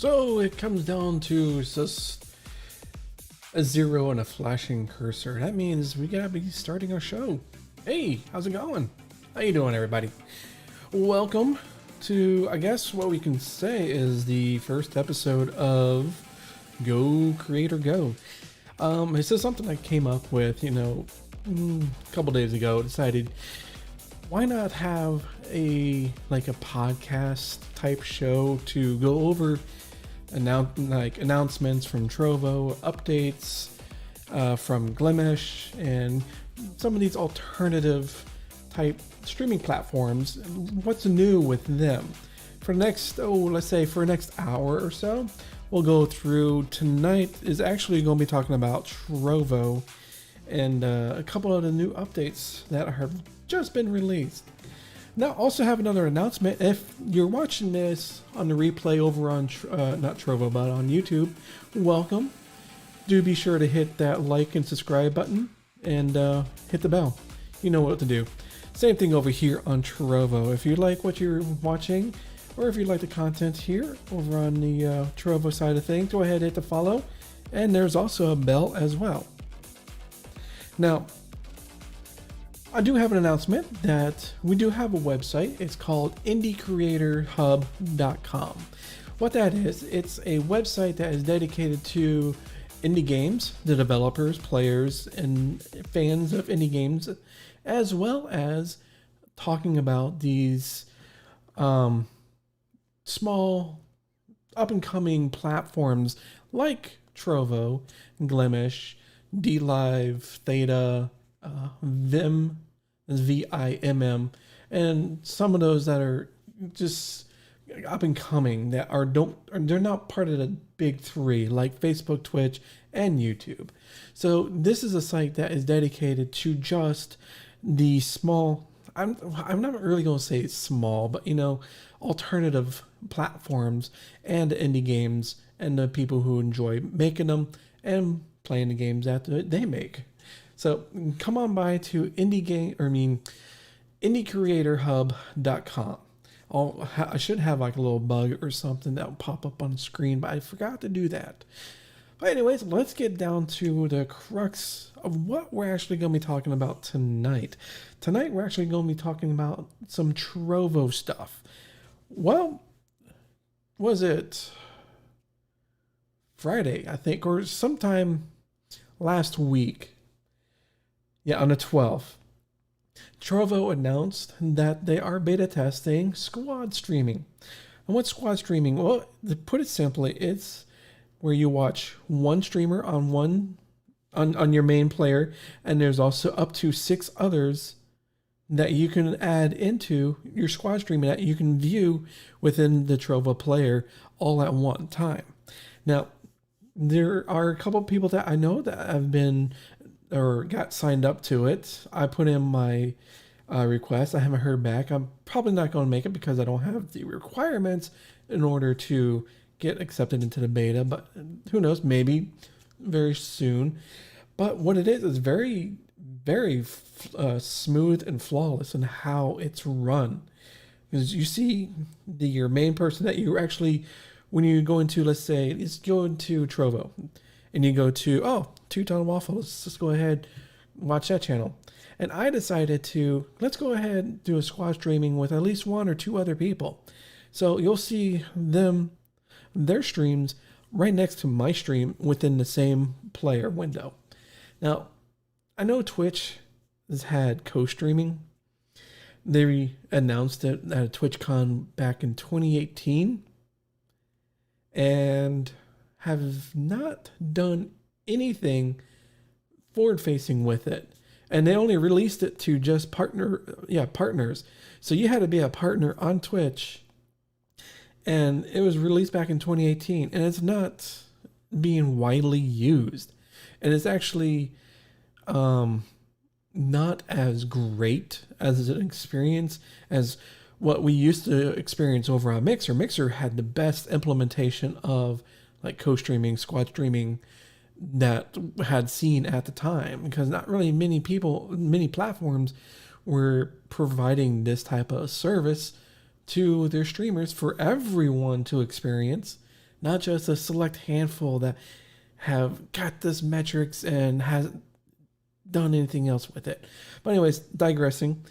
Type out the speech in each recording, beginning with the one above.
So it comes down to just a zero and a flashing cursor. That means we gotta be starting our show. Hey, how's it going? How you doing, everybody? Welcome to, I guess what we can say is the first episode of Go Creator Go. This is something I came up with, a couple days ago. Decided, why not have a podcast type show to go over announcements from Trovo, updates from Glimish, and some of these alternative type streaming platforms. What's new with them? For the next, let's say for the next hour or so, we'll go through. Tonight is actually going to be talking about Trovo and a couple of the new updates that have just been released. Now, also have another announcement. If you're watching this on the replay over on, not Trovo, but on YouTube, welcome. Do be sure to hit that like and subscribe button and hit the bell. You know what to do. Same thing over here on Trovo. If you like what you're watching, or if you like the content here over on the Trovo side of things, go ahead and hit the follow. And there's also a bell as well. Now, I do have an announcement that we do have a website. It's called indiecreatorhub.com. What that is, it's a website that is dedicated to indie games, the developers, players, and fans of indie games, as well as talking about these small up-and-coming platforms like Trovo, Glimish, DLive, Theta, Vim, VIMM, and some of those that are just up and coming that they're not part of the big three like Facebook, Twitch, and YouTube. So this is a site that is dedicated to just the small, I'm not really going to say small, but alternative platforms and the indie games and the people who enjoy making them and playing the games that they make. So come on by to indiecreatorhub.com. I should have like a little bug or something that will pop up on the screen, but I forgot to do that. But anyways, let's get down to the crux of what we're actually going to be talking about tonight. Tonight, we're actually going to be talking about some Trovo stuff. Well, was it Friday, I think, or sometime last week? Yeah, on the 12th, Trovo announced that they are beta testing squad streaming. And what's squad streaming? Well, to put it simply, it's where you watch one streamer on your main player, and there's also up to 6 others that you can add into your squad streaming that you can view within the Trovo player all at one time. Now, there are a couple of people that I know that have been or got signed up to it. I put in my request. I haven't heard back. I'm probably not going to make it because I don't have the requirements in order to get accepted into the beta, but who knows, maybe very soon. But what it is very, very smooth and flawless in how it's run. Because you see your main person that you actually, when you go into, let's go into Trovo, and you go to, Two-Ton Waffle, let's just go ahead and watch that channel. And I decided to, let's go ahead and do a squad streaming with at least 1 or 2 other people. So you'll see their streams right next to my stream within the same player window. Now, I know Twitch has had co-streaming. They announced it at a TwitchCon back in 2018. And have not done anything forward-facing with it. And they only released it to just partners. So you had to be a partner on Twitch. And it was released back in 2018. And it's not being widely used. And it's actually not as great as an experience as what we used to experience over on Mixer. Mixer had the best implementation of like co-streaming, squad streaming that had seen at the time, because not really many platforms were providing this type of service to their streamers for everyone to experience not just a select handful that have got this metrics and hasn't done anything else with it. But anyways, digressing.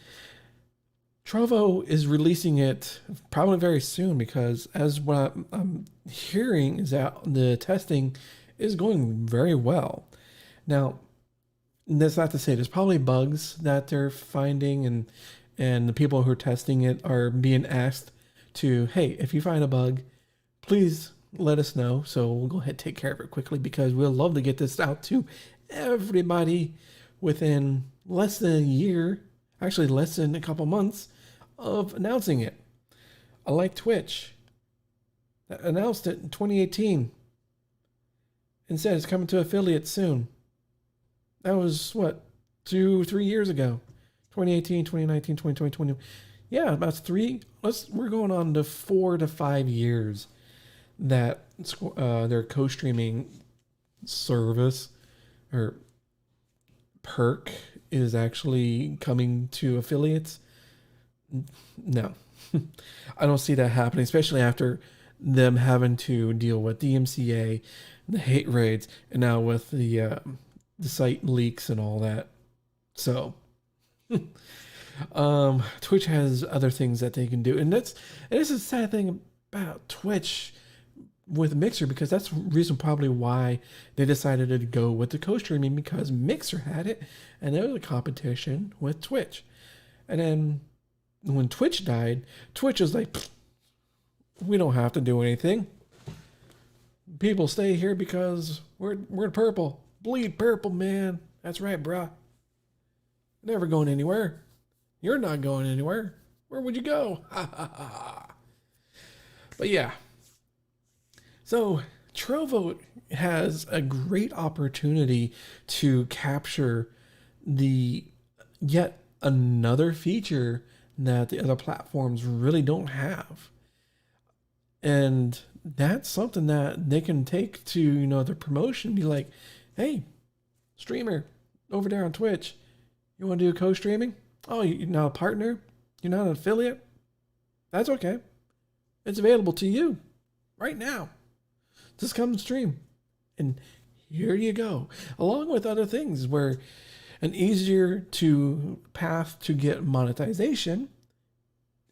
Trovo is releasing it probably very soon, because as what I'm hearing is that the testing is going very well. Now, that's not to say there's probably bugs that they're finding, and the people who are testing it are being asked to, hey, if you find a bug, please let us know. So we'll go ahead and take care of it quickly, because we'll love to get this out to everybody within less than a year, actually less than a couple months of announcing it. Unlike Twitch, that announced it in 2018 and said it's coming to affiliates soon. That was what, 2-3 years ago. 2018, 2019, 2020, 20. Yeah, about we're going on to 4 to 5 years that their co-streaming service or perk is actually coming to affiliates. No, I don't see that happening, especially after them having to deal with DMCA, the hate raids, and now with the site leaks and all that. So Twitch has other things that they can do, and it's a sad thing about Twitch with Mixer, because that's the reason probably why they decided to go with the co-streaming, because Mixer had it and there was a competition with Twitch. And then when Twitch died, Twitch was like, we don't have to do anything. People stay here because we're purple. Bleed purple, man. That's right, bruh. Never going anywhere. You're not going anywhere. Where would you go? Ha ha ha. But yeah. So Trovo has a great opportunity to capture the yet another feature that the other platforms really don't have. And that's something that they can take to, their promotion, be like, hey, streamer over there on Twitch, you want to do co-streaming? Oh, you're not a partner? You're not an affiliate? That's okay. It's available to you right now. Just come and stream. And here you go. Along with other things where an easier to path to get monetization,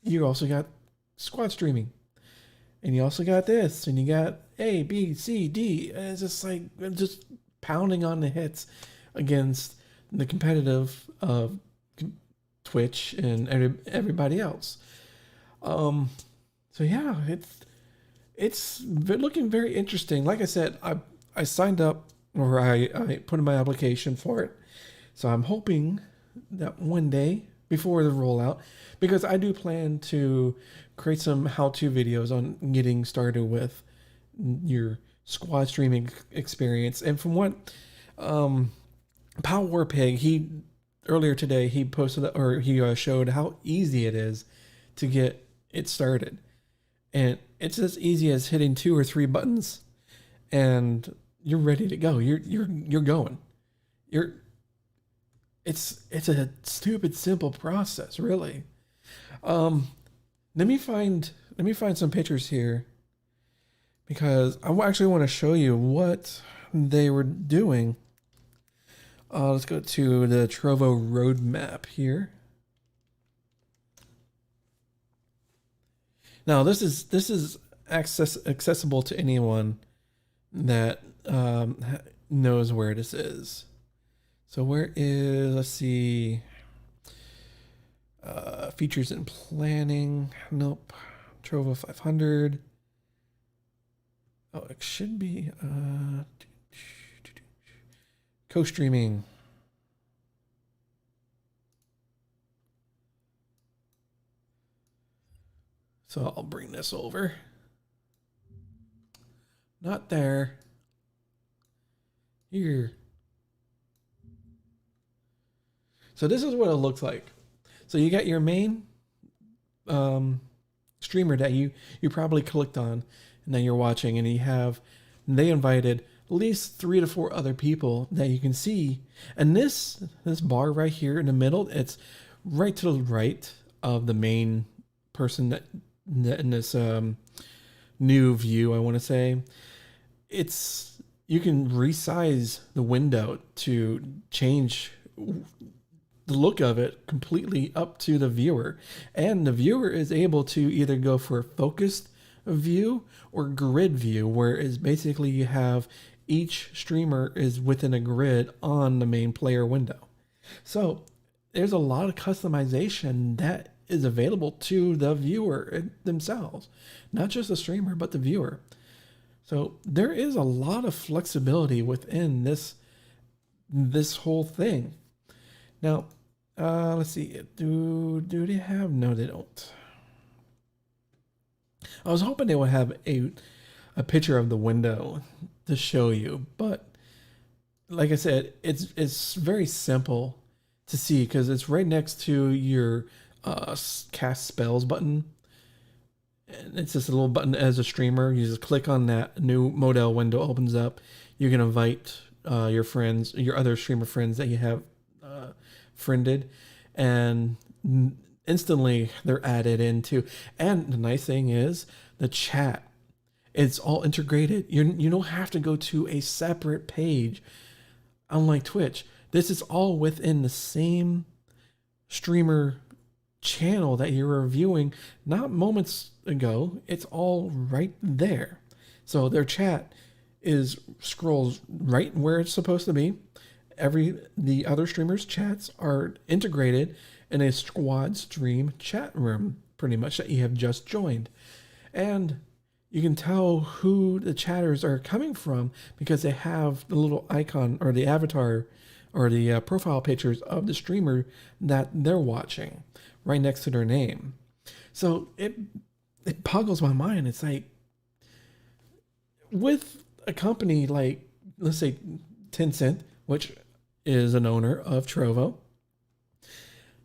you also got squad streaming. And you also got this, and you got A, B, C, D. And it's just like just pounding on the hits against the competitive Twitch and everybody else. So yeah, it's looking very interesting. Like I said, I signed up, or I put in my application for it. So I'm hoping that one day before the rollout, because I do plan to create some how-to videos on getting started with your squad streaming experience. And from what Power Pig, earlier today he posted, or he showed how easy it is to get it started. And it's as easy as hitting 2 or 3 buttons and you're ready to go. You're going. It's a stupid simple process, really. Let me find some pictures here, because I actually want to show you what they were doing. Let's go to the Trovo Road Map here. Now this is accessible to anyone that knows where this is. So where is, let's see, features and planning. Nope. Trovo 500. Oh, it should be co-streaming. So I'll bring this over. Not there. Here. So this is what it looks like. So you got your main streamer that you probably clicked on and that you're watching, and they invited at least 3 to 4 other people that you can see. And this bar right here in the middle, it's right to the right of the main person that in this new view, I want to say. It's you can resize the window to change the look of it completely up to the viewer. And the viewer is able to either go for a focused view or grid view, where it's basically you have each streamer is within a grid on the main player window. So there's a lot of customization that is available to the viewer themselves, not just the streamer, but the viewer. So there is a lot of flexibility within this whole thing. Now, let's see. Do they have? No, they don't. I was hoping they would have a picture of the window to show you, but like I said, it's very simple to see because it's right next to your cast spells button. And it's just a little button as a streamer. You just click on that, new modal window opens up. You can invite your friends, your other streamer friends that you have friended, and instantly they're added into. And the nice thing is the chat. It's all integrated. You don't have to go to a separate page. Unlike Twitch, this is all within the same streamer channel that you're reviewing not moments ago. It's all right there. So their chat scrolls right where it's supposed to be. The other streamers' chats are integrated in a squad stream chat room, pretty much, that you have just joined. And you can tell who the chatters are coming from because they have the little icon or the avatar or the profile pictures of the streamer that they're watching right next to their name. So it boggles my mind. It's like, with a company like, let's say, Tencent, which is an owner of Trovo,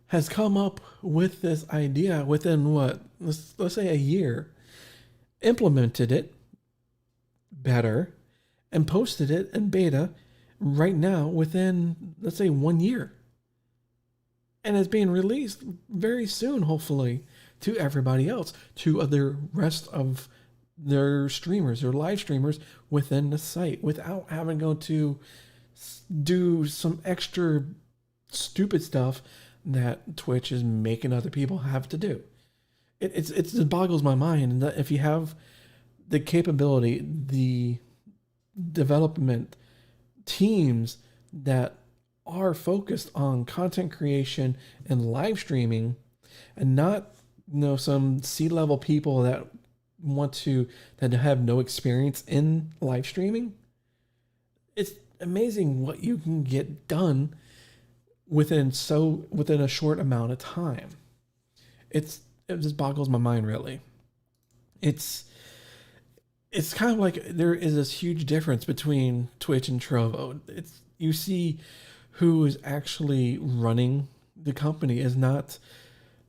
has come up with this idea within let's say a year, implemented it better, and posted it in beta right now within, let's say, 1 year. And it's being released very soon, hopefully, to everybody else, to the rest of their streamers, their live streamers within the site, without having to go to do some extra stupid stuff that Twitch is making other people have to do. It boggles my mind that if you have the capability, the development teams that are focused on content creation and live streaming, and not some C-level people that have no experience in live streaming, it's amazing what you can get done within a short amount of time. It just boggles my mind, really. It's kind of like there is this huge difference between Twitch and Trovo. You see who is actually running the company is not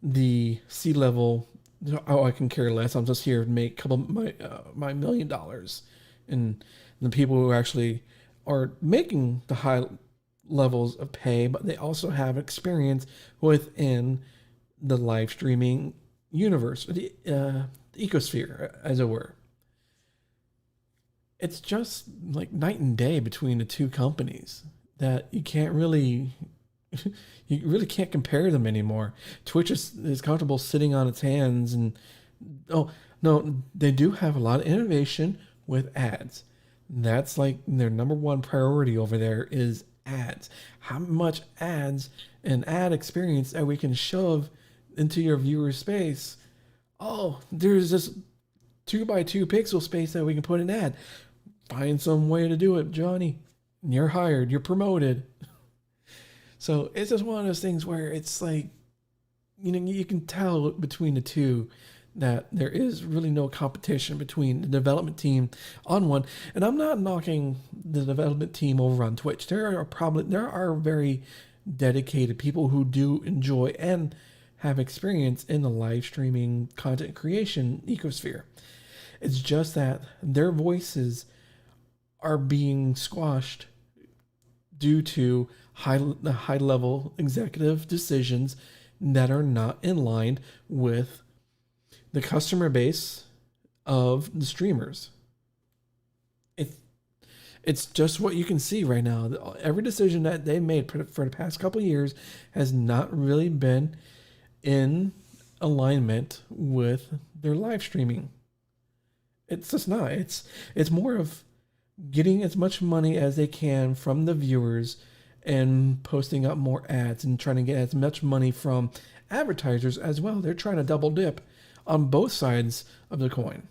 the C-level. Oh, I can care less. I'm just here to make a couple my $1 million, and the people who actually are making the high levels of pay, but they also have experience within the live streaming universe, the ecosphere, as it were. It's just like night and day between the two companies that you really can't compare them anymore. Twitch is comfortable sitting on its hands, and they do have a lot of innovation with ads. That's like their number one priority over there is ads. How much ads and ad experience that we can shove into your viewer space. Oh, there's this 2x2 pixel space that we can put an ad. Find some way to do it, Johnny. You're hired. You're promoted. So it's just one of those things where it's like, you can tell between the two that there is really no competition between the development team on one. And I'm not knocking the development team over on Twitch. There are very dedicated people who do enjoy and have experience in the live streaming content creation ecosphere. It's just that their voices are being squashed due to the high level executive decisions that are not in line with the customer base of the streamers. It, it's just what you can see right now. Every decision that they made for the past couple of years has not really been in alignment with their live streaming. It's just not. It's more of getting as much money as they can from the viewers and posting up more ads and trying to get as much money from advertisers as well. They're trying to double dip on both sides of the coin.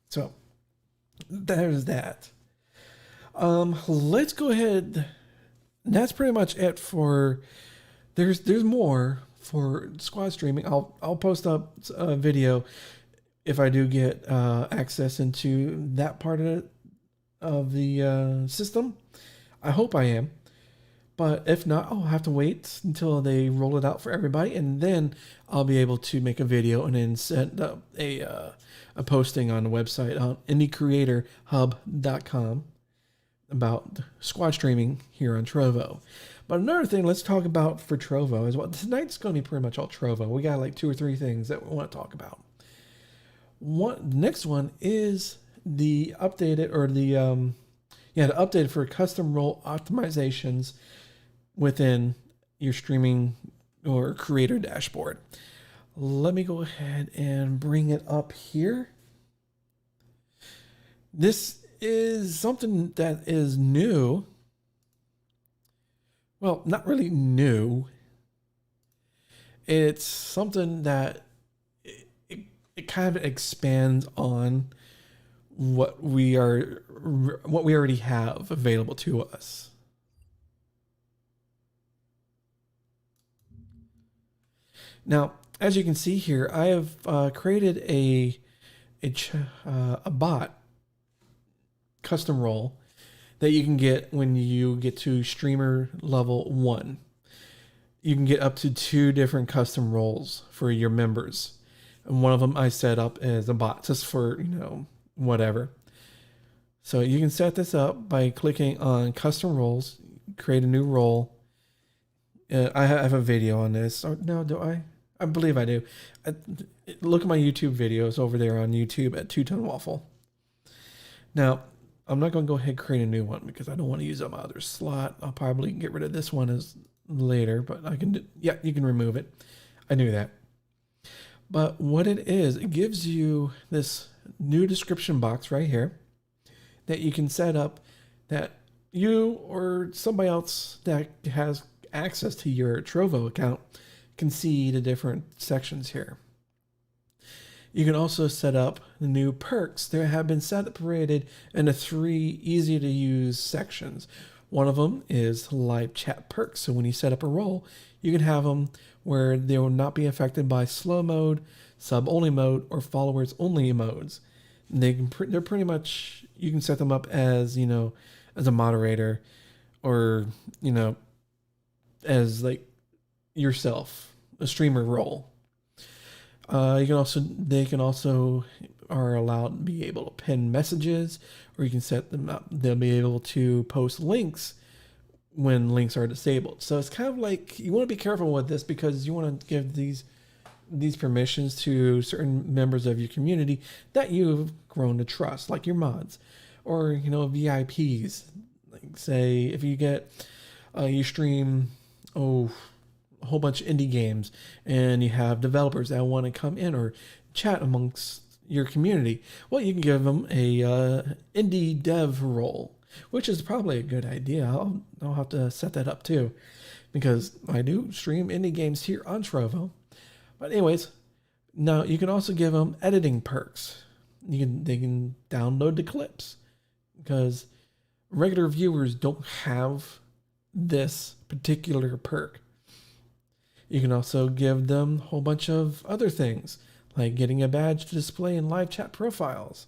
So there's that. Let's go ahead. That's pretty much it for. There's more for squad streaming. I'll post up a video if I do get access into that part of the system. I hope I am. But if not, I'll have to wait until they roll it out for everybody, and then I'll be able to make a video and then set up a posting on the website on indiecreatorhub.com about squad streaming here on Trovo. But another thing, let's talk about for Trovo is what tonight's going to be pretty much all Trovo. We got like 2 or 3 things that we want to talk about. The next one is the updated the update for custom role optimizations within your streaming or creator dashboard. Let me go ahead and bring it up here. This is something that is new. Well, not really new. It's something that it kind of expands on what we already have available to us. Now, as you can see here, I have created a bot custom role that you can get when you get to streamer level 1. You can get up to 2 different custom roles for your members. And one of them I set up as a bot just for, whatever. So you can set this up by clicking on custom roles, create a new role. I have a video on this. Or no, do I? I believe I do. Look at my YouTube videos over there on YouTube at 2-Ton Waffle. Now, I'm not going to go ahead and create a new one because I don't want to use up my other slot. I'll probably get rid of this one as later, but I can you can remove it. I knew that. But what it is, it gives you this new description box right here that you can set up that you or somebody else that has access to your Trovo account can see the different sections here. You can also set up the new perks that have been separated into 3 easy to use sections. One of them is live chat perks. So when you set up a role, you can have them where they will not be affected by slow mode, sub only mode, or followers only modes. They're pretty much, you can set them up as, as a moderator or, as like yourself, a streamer role. They can also are allowed to be able to pin messages, or you can set them up. They'll be able to post links when links are disabled. So it's kind of like you want to be careful with this because you want to give these permissions to certain members of your community that you've grown to trust, like your mods or VIPs. Like say if you get you stream a whole bunch of indie games and you have developers that want to come in or chat amongst your community, well, you can give them a indie dev role, which is probably a good idea. I'll have to set that up too because I do stream indie games here on Trovo. But anyways, now you can also give them editing perks. They can download the clips because regular viewers don't have this particular perk. You can also give them a whole bunch of other things, like getting a badge to display in live chat profiles.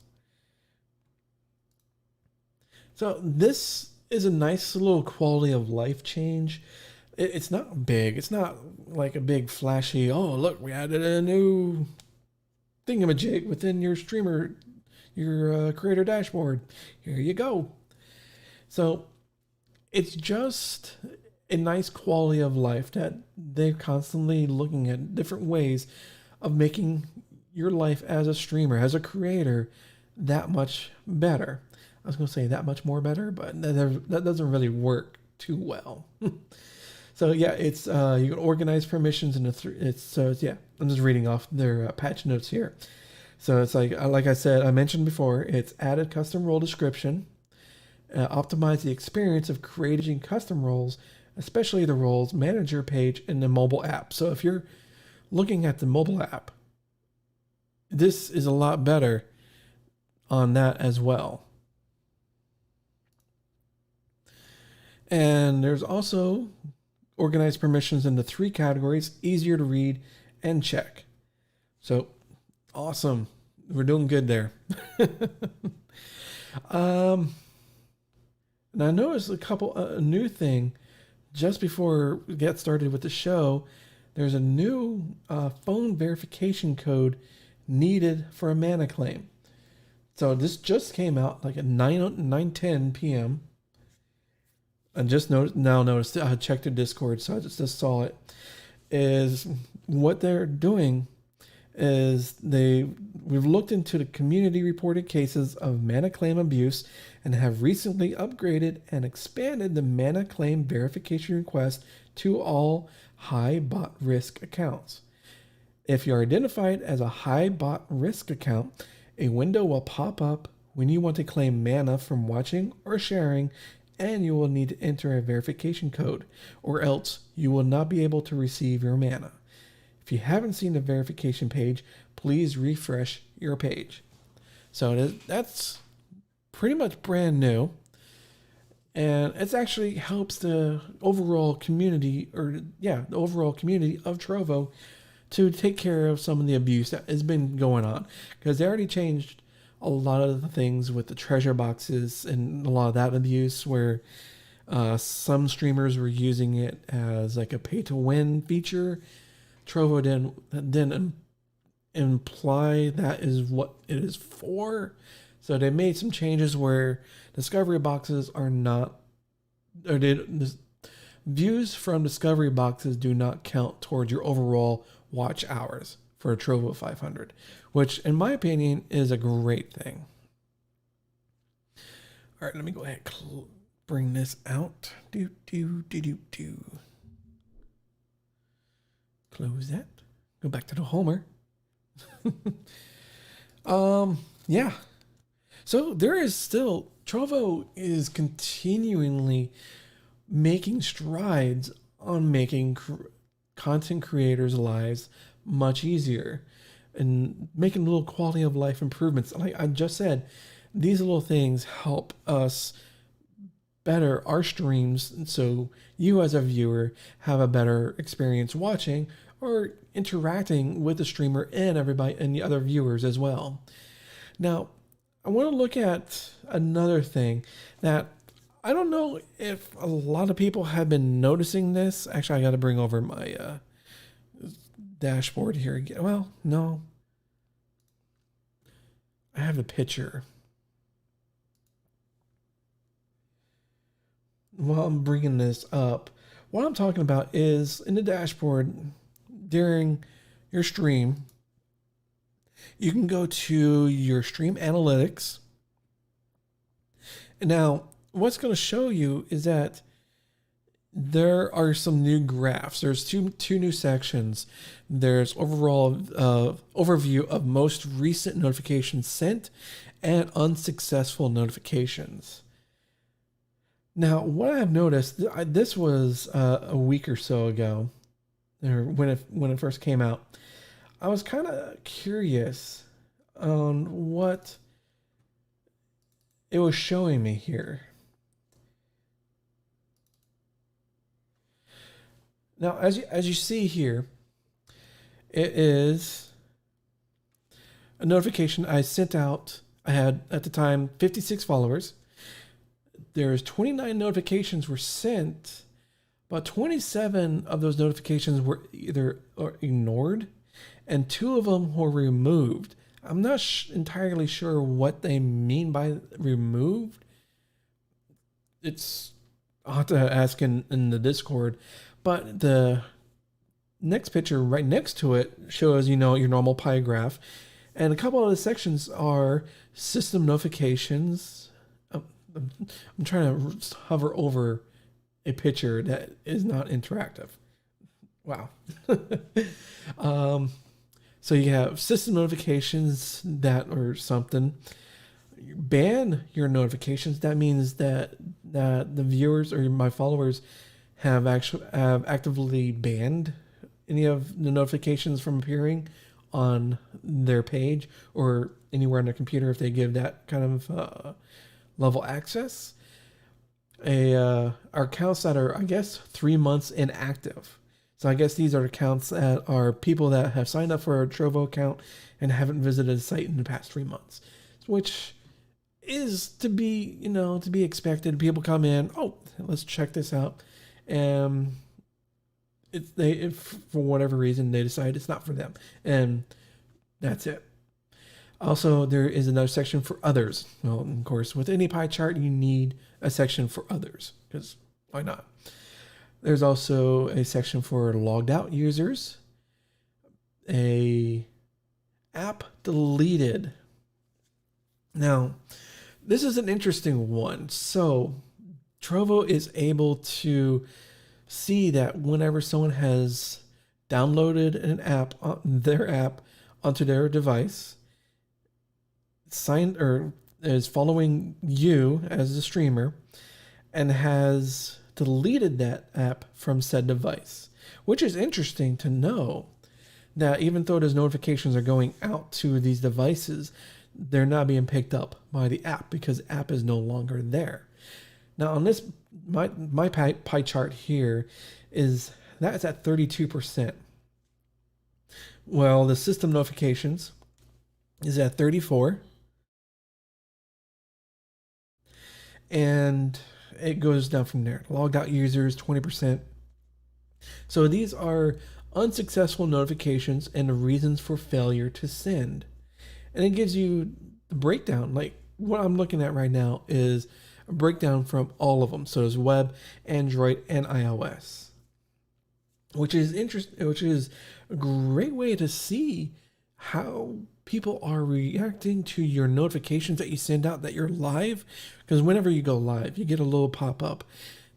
So this is a nice little quality of life change. It's not big. It's not like a big flashy, oh, look, we added a new thingamajig within your streamer, your creator dashboard. Here you go. So it's just a nice quality of life that they're constantly looking at different ways of making your life as a streamer, as a creator, that much better. I was going to say that much more better, but that doesn't really work too well. So yeah, it's you can organize permissions in yeah. I'm just reading off their patch notes here. So it's like I said, I mentioned before, it's added custom role description, optimize the experience of creating custom roles, especially the roles manager page in the mobile app. So if you're looking at the mobile app, this is a lot better on that as well. And there's also organized permissions into 3 categories, easier to read and check. So awesome. We're doing good there. And I noticed a new thing just before we get started with the show. There's a new phone verification code needed for a mana claim. So this just came out like at 9:10 p.m. I just noticed I checked the Discord, so I just saw it. Is what they're doing is we've looked into the community reported cases of mana claim abuse and have recently upgraded and expanded the mana claim verification request to all high bot risk accounts. If you're identified as a high bot risk account, a window will pop up when you want to claim mana from watching or sharing, and you will need to enter a verification code, or else you will not be able to receive your mana. If you haven't seen the verification page, please refresh your page. So that's pretty much brand new, and it actually helps the overall community, the overall community of Trovo to take care of some of the abuse that has been going on, because they already changed a lot of the things with the treasure boxes and a lot of that abuse where some streamers were using it as like a pay-to-win feature. Trovo didn't imply that is what it is for. So they made some changes where discovery boxes are not, views from discovery boxes do not count towards your overall watch hours for a Trovo 500, which in my opinion is a great thing. All right, let me go ahead and bring this out. Close that. Go back to the Homer. Yeah. So there is still, Trovo is continually making strides on making content creators' lives much easier and making little quality of life improvements. Like I just said, these little things help us better our streams, so you as a viewer have a better experience watching or interacting with the streamer and everybody and the other viewers as well. Now, I want to look at another thing that I don't know if a lot of people have been noticing this. Actually, I got to bring over my dashboard here again. Well, no. I have a picture. While I'm bringing this up, what I'm talking about is in the dashboard during your stream, you can go to your stream analytics. Now, what's going to show you is that there are some new graphs. There's two new sections. There's overall overview of most recent notifications sent and unsuccessful notifications. Now, what I've noticed, this was a week or so ago, or when it first came out. I was kind of curious on what it was showing me here. Now, as you see here, it is a notification I sent out. I had at the time 56 followers. There's 29 notifications were sent, but 27 of those notifications were either ignored, and 2 of them were removed. I'm not entirely sure what they mean by removed. I'll have to ask in the Discord, but the next picture right next to it shows, your normal pie graph. And a couple of the sections are system notifications. I'm trying to hover over a picture that is not interactive. Wow. So you have system notifications that or something. Ban your notifications. That means that the viewers or my followers have actively banned any of the notifications from appearing on their page or anywhere on their computer if they give that kind of level access. Our accounts that are, I guess, 3 months inactive. So I guess these are accounts that are people that have signed up for a Trovo account and haven't visited the site in the past 3 months, which is to be expected. People come in, oh, let's check this out, and if for whatever reason they decide it's not for them, and that's it. Also, there is another section for others. Well, of course, with any pie chart, you need a section for others, because why not? There's also a section for logged out users, a app deleted. Now, this is an interesting one. So, Trovo is able to see that whenever someone has downloaded their app onto their device, signed or is following you as a streamer, and has deleted that app from said device, which is interesting to know that even though those notifications are going out to these devices, they're not being picked up by the app because the app is no longer there. Now on this, my pie chart here is that's at 32%. Well, the system notifications is at 34%. And it goes down from there. Logged out users, 20%. So these are unsuccessful notifications and the reasons for failure to send. And it gives you the breakdown. Like what I'm looking at right now is a breakdown from all of them. So there's web, Android, and iOS, which is interesting, which is a great way to see how people are reacting to your notifications that you send out that you're live. Because whenever you go live, you get a little pop-up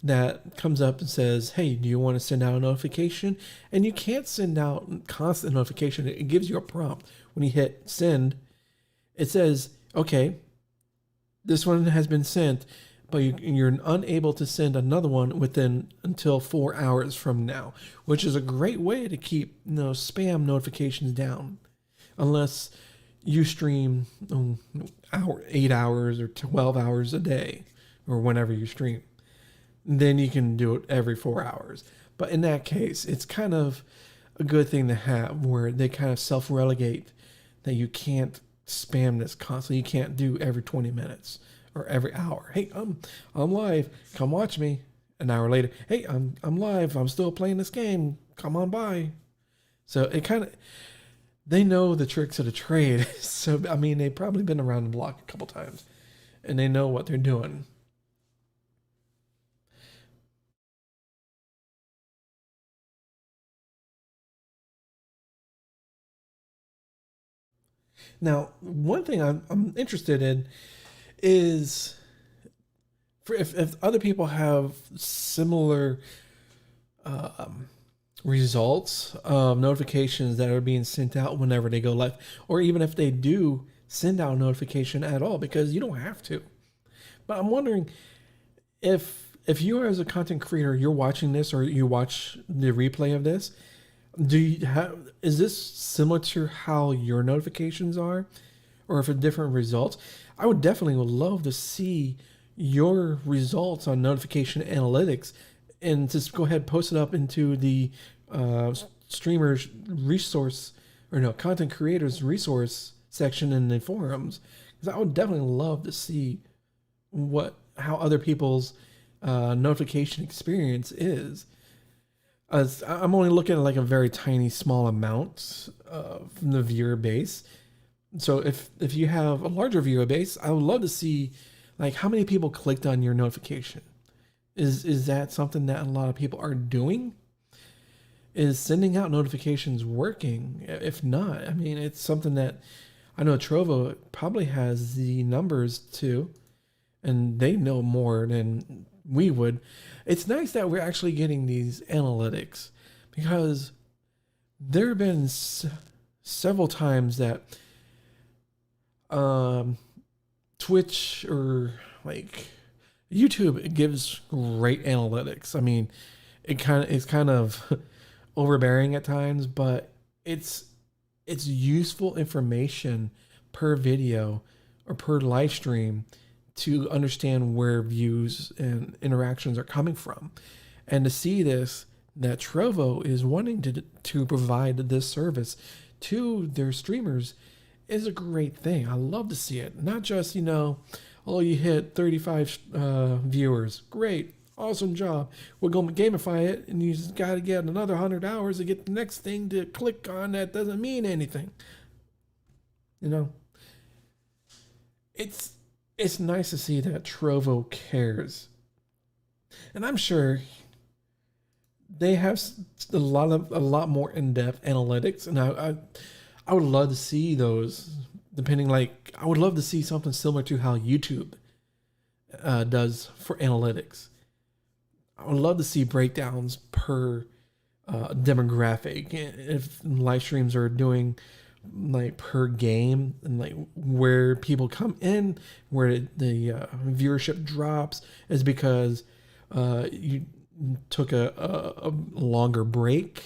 that comes up and says, hey, do you want to send out a notification? And you can't send out constant notification. It gives you a prompt. When you hit send, it says, okay, this one has been sent, but you're unable to send another one until 4 hours from now, which is a great way to keep spam notifications down. Unless you stream 8 hours or 12 hours a day or whenever you stream, then you can do it every 4 hours. But in that case, it's kind of a good thing to have where they kind of self-relegate that you can't spam this constantly. You can't do every 20 minutes or every hour. Hey, I'm live. Come watch me. An hour later, hey, I'm live. I'm still playing this game. Come on by. So it kind of... They know the tricks of the trade. So, I mean, they've probably been around the block a couple times and they know what they're doing. Now, one thing I'm interested in is if other people have similar results of notifications that are being sent out whenever they go live, or even if they do send out a notification at all, because you don't have to. But I'm wondering if you as a content creator, you're watching this or you watch the replay of this, is this similar to how your notifications are, or if it's different results? I would love to see your results on notification analytics, and just go ahead and post it up into the streamers resource, or no, content creators resource section in the forums, because I would definitely love to see how other people's notification experience is. I'm only looking at like a very tiny small amount from the viewer base. So if you have a larger viewer base, I would love to see like how many people clicked on your notification. Is that something that a lot of people are doing? is sending out notifications working? If not, I mean, it's something that I know Trovo probably has the numbers too, and they know more than we would. It's nice that we're actually getting these analytics, because there have been several times that Twitch or like YouTube gives great analytics. I mean, it's kind of overbearing at times, but it's useful information per video or per live stream to understand where views and interactions are coming from. And to see this, that Trovo is wanting to provide this service to their streamers is a great thing. I love to see it. Not just, oh, you hit 35 viewers. Great. Awesome job. We're going to gamify it, and you just got to get another 100 hours to get the next thing to click on that doesn't mean anything. It's nice to see that Trovo cares. And I'm sure they have a lot more in-depth analytics, and I would love to see those. I would love to see something similar to how YouTube does for analytics. I would love to see breakdowns per demographic. If live streams are doing like per game, and like where people come in, where the viewership drops is because you took a longer break.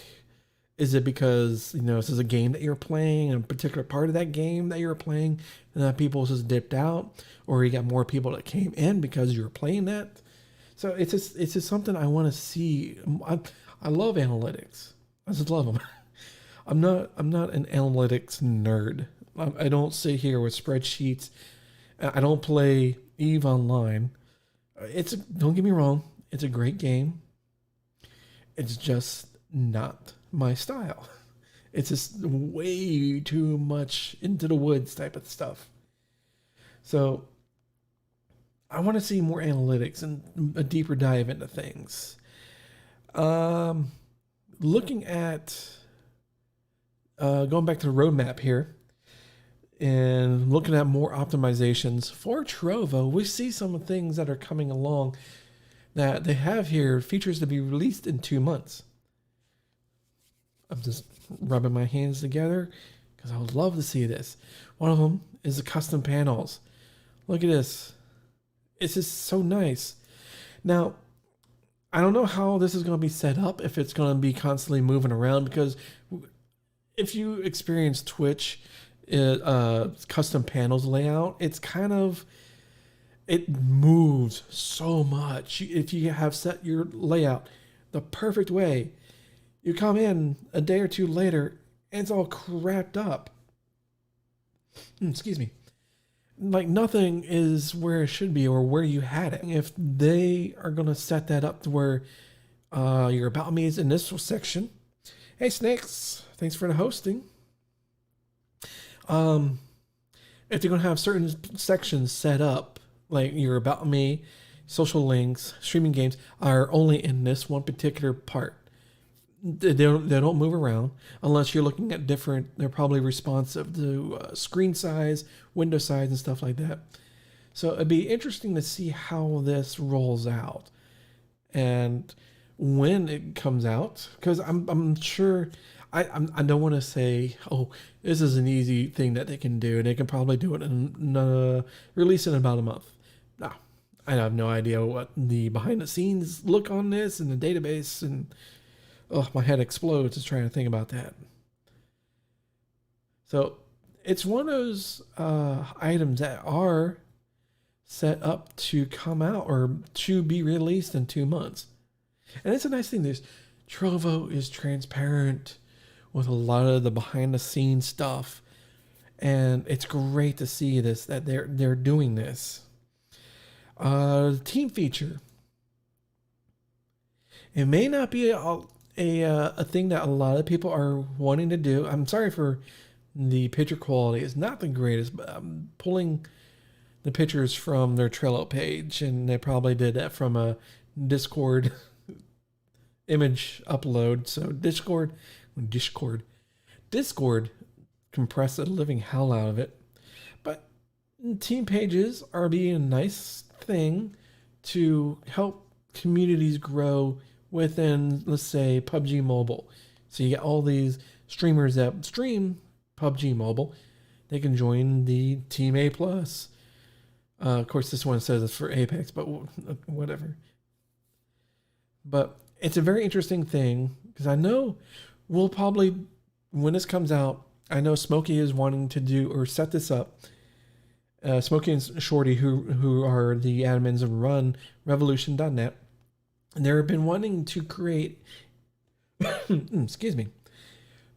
Is it because this is a game that you're playing, a particular part of that game that you're playing, and that people just dipped out, or you got more people that came in because you were playing that? So it's just something I want to see. I love analytics. I just love them. I'm not an analytics nerd. I don't sit here with spreadsheets. I don't play EVE Online. Don't get me wrong, it's a great game. It's just not my style. It's just way too much into the woods type of stuff. So I want to see more analytics and a deeper dive into things. Looking at going back to the roadmap here and looking at more optimizations for Trovo, we see some things that are coming along that they have here, features to be released in 2 months. I'm just rubbing my hands together because I would love to see this. One of them is the custom panels. Look at this. It's just so nice. Now, I don't know how this is going to be set up, if it's going to be constantly moving around, because if you experience Twitch custom panels layout, it moves so much. If you have set your layout the perfect way, you come in a day or two later and it's all crapped up. Excuse me. Like nothing is where it should be or where you had it. If they are going to set that up to where your About Me is in this section. Hey, Snakes. Thanks for the hosting. If they're going to have certain sections set up, like your About Me, social links, streaming games, are only in this one particular part. They don't move around unless you're looking at different. They're probably responsive to screen size, window size, and stuff like that. So it'd be interesting to see how this rolls out and when it comes out, because I'm sure I don't want to say, oh, this is an easy thing that they can do. They can probably do it and release it in about a month. No, I have no idea what the behind the scenes look on this and the database, and my head explodes just trying to think about that. So it's one of those items that are set up to come out or to be released in 2 months. And it's a nice thing. Trovo is transparent with a lot of the behind the scenes stuff. And it's great to see this, that they're doing this. Team feature. It may not be a thing that a lot of people are wanting to do. I'm sorry for the picture quality. It's not the greatest, but I'm pulling the pictures from their Trello page, and they probably did that from a Discord image upload. So Discord compressed the living hell out of it. But team pages are being a nice thing to help communities grow within, let's say, PUBG Mobile. So you get all these streamers that stream PUBG Mobile. They can join the Team A+. Of course, this one says it's for Apex, but whatever. But it's a very interesting thing because I know we'll probably, when this comes out, I know Smokey is wanting to do or set this up. Smokey and Shorty, who are the admins and run Revolution.net, they've been wanting to create, excuse me,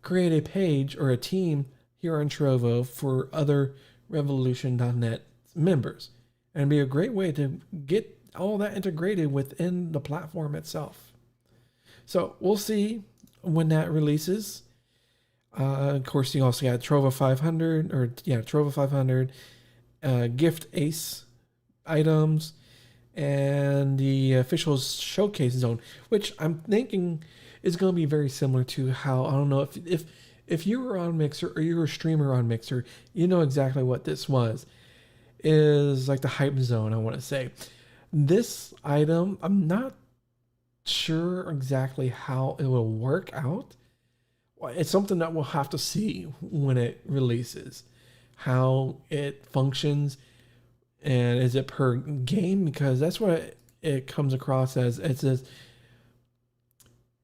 create a page or a team here on Trovo for other Revolution.net members. And it'd be a great way to get all that integrated within the platform itself. So we'll see when that releases. Of course, you also got Trovo 500, Gift Ace items, and the official showcase zone, which I'm thinking is going to be very similar to how, I don't know, if you were on Mixer or you were a streamer on Mixer, you know exactly what this was. Is like the hype zone, I want to say. This item, I'm not sure exactly how it will work out. It's something that we'll have to see when it releases, how it functions, and is it per game? Because that's what it comes across as. It says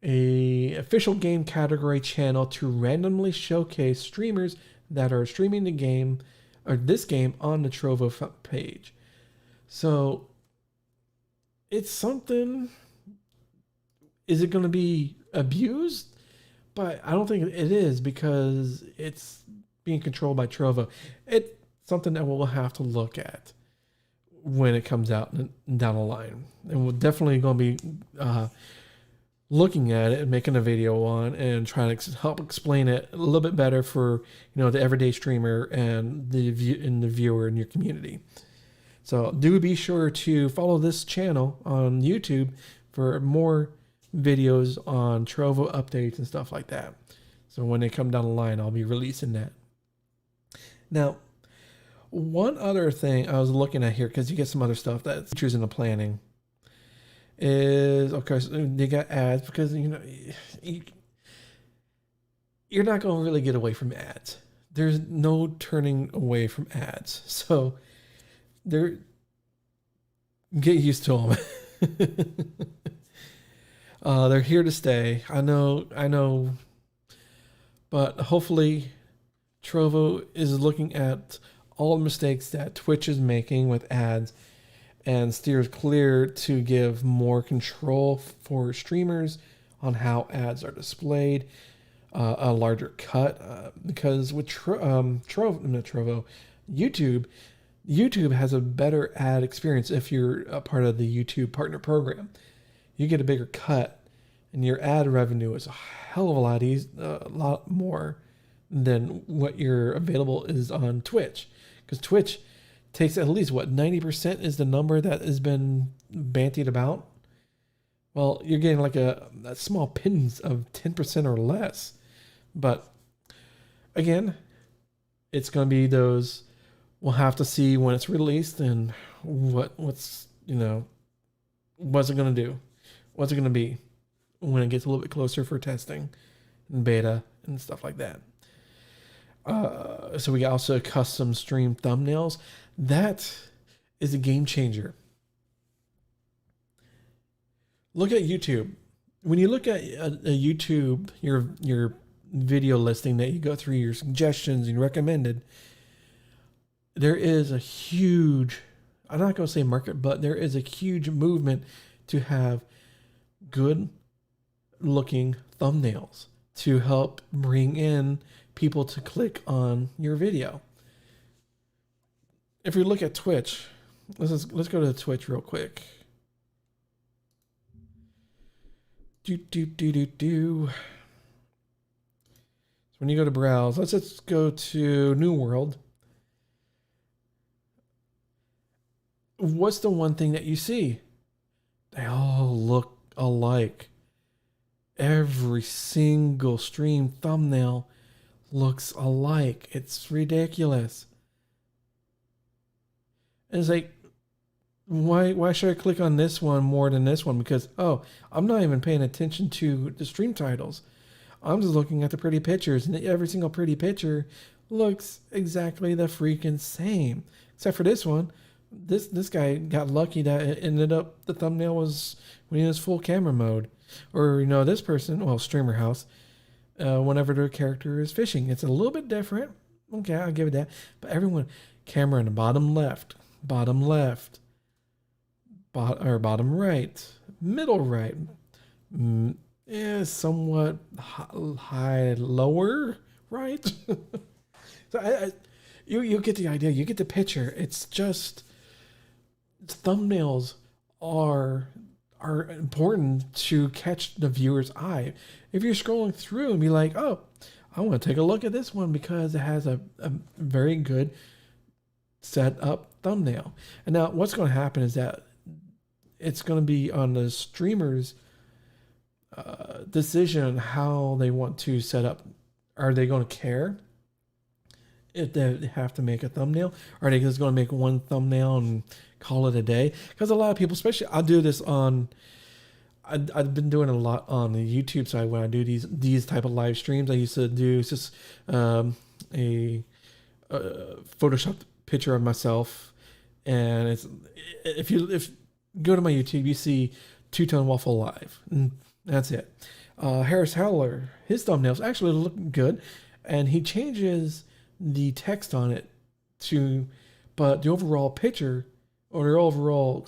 a official game category channel to randomly showcase streamers that are streaming the game or this game on the Trovo page. So it's something. Is it going to be abused? But I don't think it is because it's being controlled by Trovo. It's something that we'll have to look at when it comes out down the line. And we're definitely going to be looking at it and making a video on and trying to help explain it a little bit better for, you know, the everyday streamer and the viewer in your community. So do be sure to follow this channel on YouTube for more videos on Trovo updates and stuff like that. So when they come down the line, I'll be releasing that. Now, one other thing I was looking at here, because you get some other stuff that's features in the planning, is, of course, they got ads because, you know, you're not going to really get away from ads. There's no turning away from ads. So get used to them. They're here to stay. I know, but hopefully Trovo is looking at all the mistakes that Twitch is making with ads and steers clear to give more control for streamers on how ads are displayed, a larger cut, because with YouTube has a better ad experience if you're a part of the YouTube partner program. You get a bigger cut, and your ad revenue is a hell of a lot more than what your available is on Twitch, because Twitch takes at least 90% is the number that has been bantied about. Well, you're getting like a small pittance of 10% or less. But again, it's going to be those. We'll have to see when it's released and what's it going to do? What's it going to be when it gets a little bit closer for testing and beta and stuff like that. So we also custom stream thumbnails. That is a game changer. Look at YouTube. When you look at a YouTube, your video listing that you go through your suggestions and recommended, there is a huge, I'm not going to say market, but there is a huge movement to have good looking thumbnails to help bring in people to click on your video. If you look at Twitch, let's go to Twitch real quick. So when you go to browse, let's just go to New World. What's the one thing that you see? They all look alike. every single stream thumbnail looks alike. It's ridiculous. And it's like, why should I click on this one more than this one? Because, oh, I'm not even paying attention to the stream titles. I'm just looking at the pretty pictures, and every single pretty picture looks exactly the freaking same. Except for this one. This guy got lucky that it ended up the thumbnail was when he was full camera mode. Or, this person, well, Streamer House, whenever their character is fishing. It's a little bit different. Okay, I'll give it that. But everyone, camera in the bottom left, bottom right, middle right, somewhat high, lower right. So you get the idea. You get the picture. It's just thumbnails are important to catch the viewer's eye. If you're scrolling through and be like, oh, I want to take a look at this one because it has a very good set up thumbnail. And now what's going to happen is that it's going to be on the streamer's decision how they want to set up. Are they going to care if they have to make a thumbnail? Or are they just going to make one thumbnail and call it a day? Because a lot of people, especially I do this on, I've been doing a lot on the YouTube side when I do these type of live streams. I used to do just a Photoshop picture of myself, and it's if you go to my YouTube, you see Two-Tone Waffle Live, and that's it. Harris Howler, his thumbnails actually look good, and he changes the text on it but the overall picture or the overall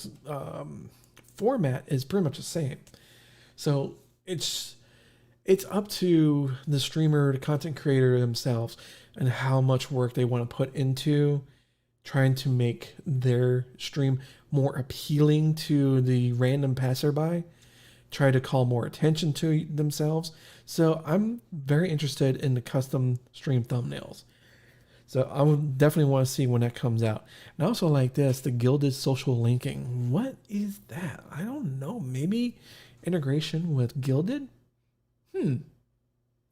format is pretty much the same. So it's up to the streamer, the content creator themselves, and how much work they want to put into trying to make their stream more appealing to the random passerby, try to call more attention to themselves. So I'm very interested in the custom stream thumbnails. So I would definitely want to see when that comes out. And I also like this, the gilded social linking. What is that? I don't know. Maybe integration with Gilded?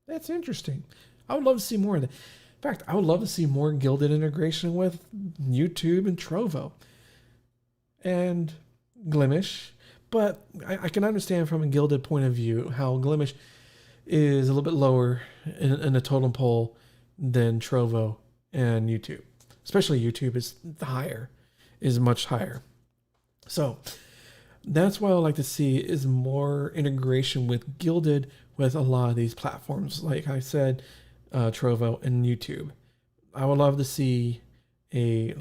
That's interesting. I would love to see more of that. In fact, I would love to see more Gilded integration with YouTube and Trovo and Glimish. But I can understand from a Gilded point of view how Glimish is a little bit lower in the totem pole than Trovo and YouTube. Especially YouTube is much higher. So that's what I would like to see is more integration with Gilded with a lot of these platforms. Like I said, Trovo and YouTube. I would love to see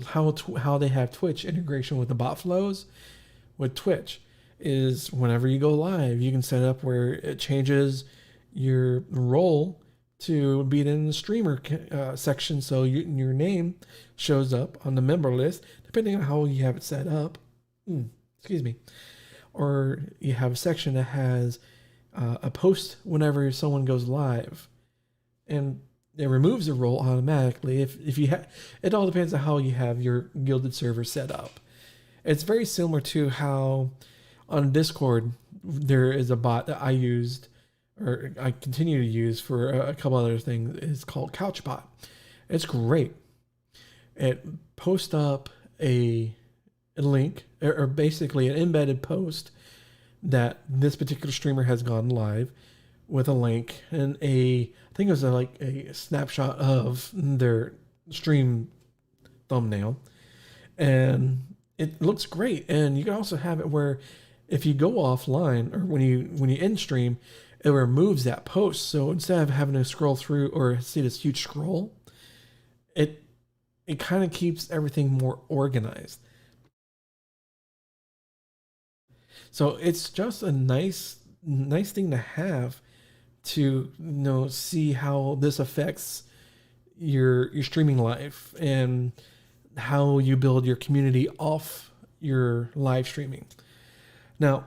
how they have Twitch integration with the bot flows. With Twitch is whenever you go live, you can set up where it changes your role to be in the streamer section, so your name shows up on the member list, depending on how you have it set up. Excuse me. Or you have a section that has a post whenever someone goes live, and it removes the role automatically. If you it all depends on how you have your Gilded server set up. It's very similar to how on Discord there is a bot that I used, or I continue to use for a couple other things. It's called CouchBot. It's great. It posts up a link, or basically an embedded post that this particular streamer has gone live with a link and I think it was like a snapshot of their stream thumbnail, and it looks great. And you can also have it where if you go offline or when you end stream, it removes that post. So instead of having to scroll through or see this huge scroll, it kind of keeps everything more organized. So it's just a nice thing to have to see how this affects your streaming life and how you build your community off your live streaming. Now,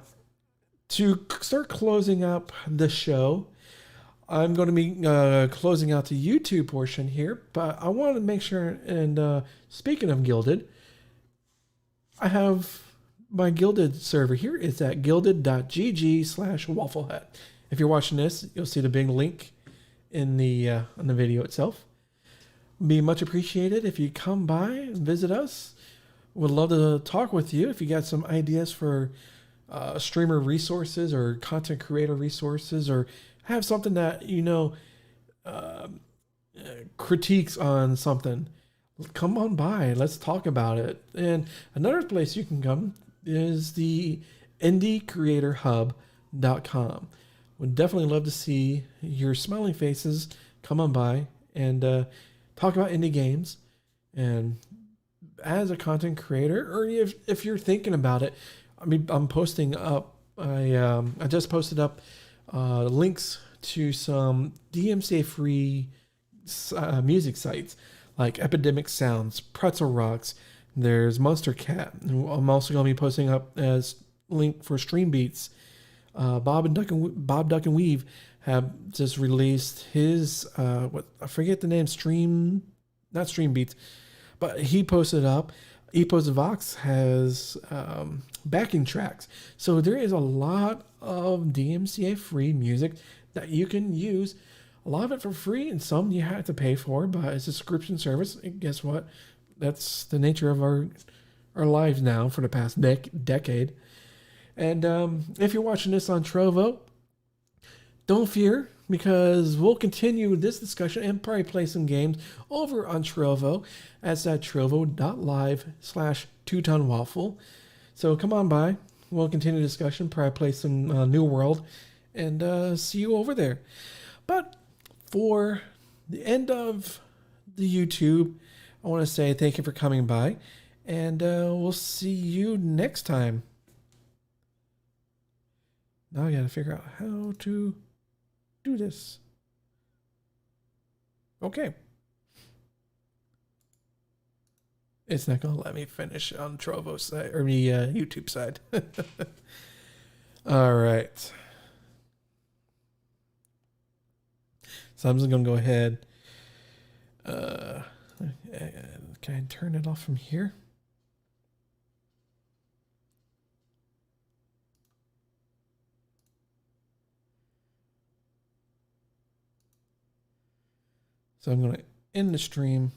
to start closing up the show, I'm going to be closing out the YouTube portion here, but I want to make sure, and speaking of Gilded, I have my Gilded server here. It's at gilded.gg/wafflehead. If you're watching this, you'll see the big link in the video itself. Be much appreciated if you come by and visit us. Would love to talk with you if you got some ideas for streamer resources or content creator resources, or have something that critiques on something. Come on by. Let's talk about it. And another place you can come is the indiecreatorhub.com. Would definitely love to see your smiling faces. Come on by and talk about indie games. And as a content creator, or if you're thinking about it, I mean, I'm posting up. I just posted up links to some DMCA-free music sites like Epidemic Sounds, Pretzel Rocks. There's Monster Cat. I'm also going to be posting up as link for Stream Beats. Bob Duck and Weave have just released his I forget the name, not Stream Beats, but he posted up. Epos Vox has backing tracks. So there is a lot of DMCA free music that you can use. A lot of it for free, and some you have to pay for, but it's a subscription service. And guess what? That's the nature of our lives now for the past decade. And if you're watching this on Trovo, don't fear, because we'll continue this discussion and probably play some games over on Trovo. That's at trovo.live/2tonwaffle. So come on by. We'll continue the discussion, probably play some New World, and see you over there. But for the end of the YouTube, I want to say thank you for coming by, and we'll see you next time. Now I got to figure out how to do this. Okay. It's not going to let me finish on Trovo's side, or the YouTube side. All right. So I'm just going to go ahead. Can I turn it off from here? So I'm going to end the stream.